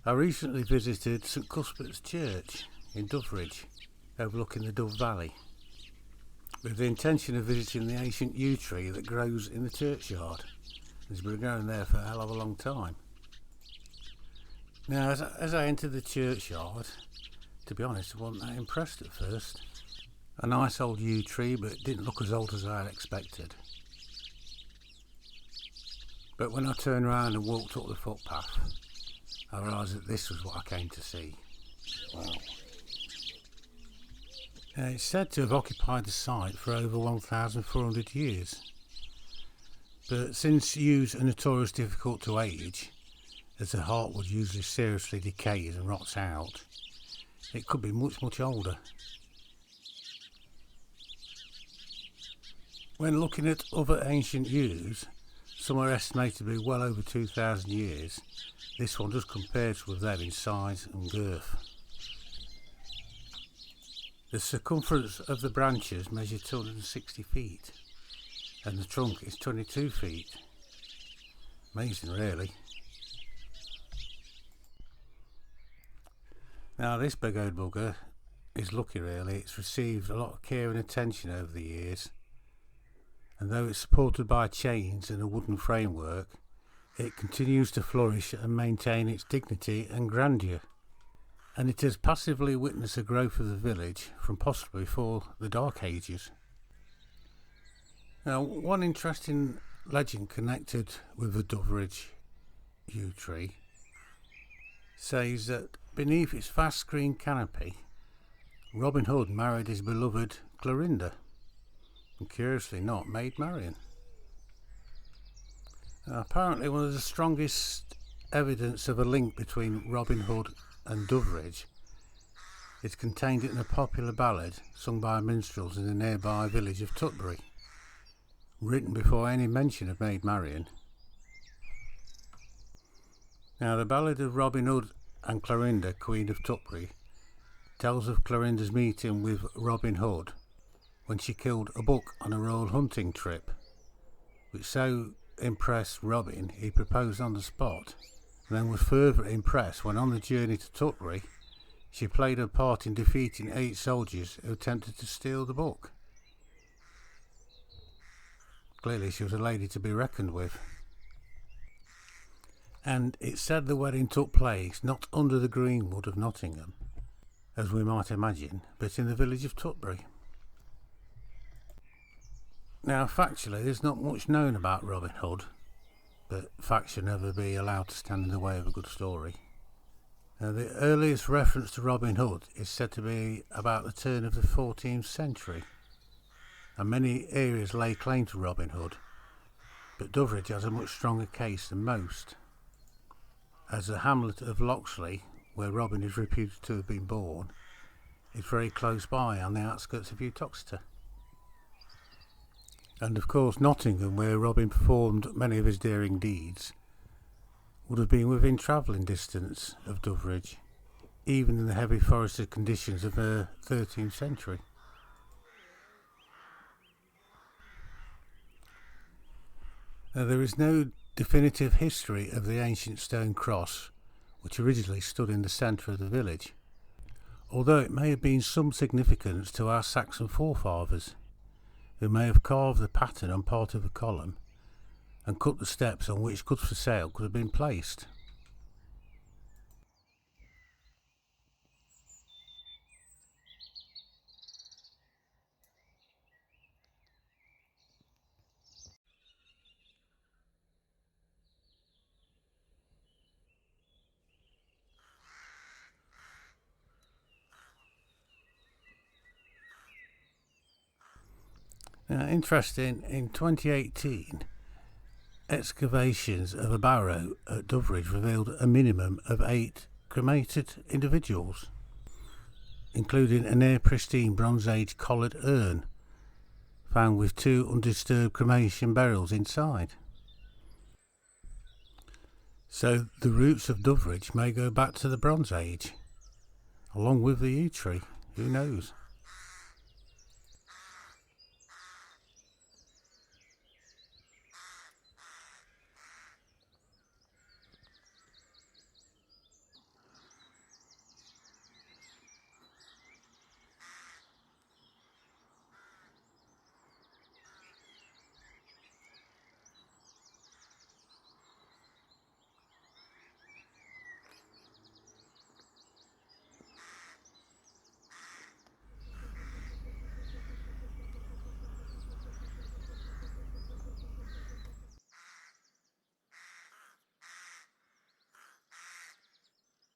I recently visited St Cuthbert's Church in Doveridge, overlooking the Dove Valley, with the intention of visiting the ancient yew tree that grows in the churchyard. It's been growing there for a hell of a long time. Now, as I entered the churchyard, to be honest, I wasn't that impressed at first. A nice old yew tree, but it didn't look as old as I had expected. But when I turned around and walked up the footpath, I realised that this was what I came to see. Wow. It's said to have occupied the site for over 1,400 years. But since yews are notoriously difficult to age, as the heartwood usually seriously decays and rots out, it could be much, much older. When looking at other ancient yews, some are estimated to be well over 2,000 years. This one does compare with them in size and girth. The circumference of the branches measures 260 feet and the trunk is 22 feet. Amazing, really. Now this big old bugger is lucky, really. It's received a lot of care and attention over the years, and though it's supported by chains and a wooden framework, it continues to flourish and maintain its dignity and grandeur, and it has passively witnessed the growth of the village from possibly before the Dark Ages. Now, one interesting legend connected with the Doveridge Yew tree says that beneath its vast green canopy, Robin Hood married his beloved Clorinda, and curiously not Maid Marian. Apparently one of the strongest evidence of a link between Robin Hood and Doveridge is contained in a popular ballad sung by minstrels in the nearby village of Tutbury, written before any mention of Maid Marian. Now, the ballad of Robin Hood and Clorinda, Queen of Tutbury, tells of Clorinda's meeting with Robin Hood when she killed a buck on a royal hunting trip, which so impressed Robin he proposed on the spot, and then was further impressed when on the journey to Tutbury she played her part in defeating 8 soldiers who attempted to steal the buck. Clearly she was a lady to be reckoned with. And it's said the wedding took place not under the greenwood of Nottingham, as we might imagine, but in the village of Tutbury. Now, factually, there's not much known about Robin Hood, but facts should never be allowed to stand in the way of a good story. Now, the earliest reference to Robin Hood is said to be about the turn of the 14th century, and many areas lay claim to Robin Hood, but Doveridge has a much stronger case than most, as the hamlet of Loxley, where Robin is reputed to have been born, is very close by on the outskirts of Uttoxeter. And of course Nottingham, where Robin performed many of his daring deeds, would have been within travelling distance of Doveridge, even in the heavy forested conditions of the 13th century. Now, there is no definitive history of the ancient stone cross which originally stood in the centre of the village, although it may have been some significance to our Saxon forefathers, who may have carved the pattern on part of a column and cut the steps on which goods for sale could have been placed. Now, interesting, in 2018, excavations of a barrow at Doveridge revealed a minimum of 8 cremated individuals, including a near pristine Bronze Age collared urn found with 2 undisturbed cremation burials inside. So the roots of Doveridge may go back to the Bronze Age, along with the yew tree. Who knows?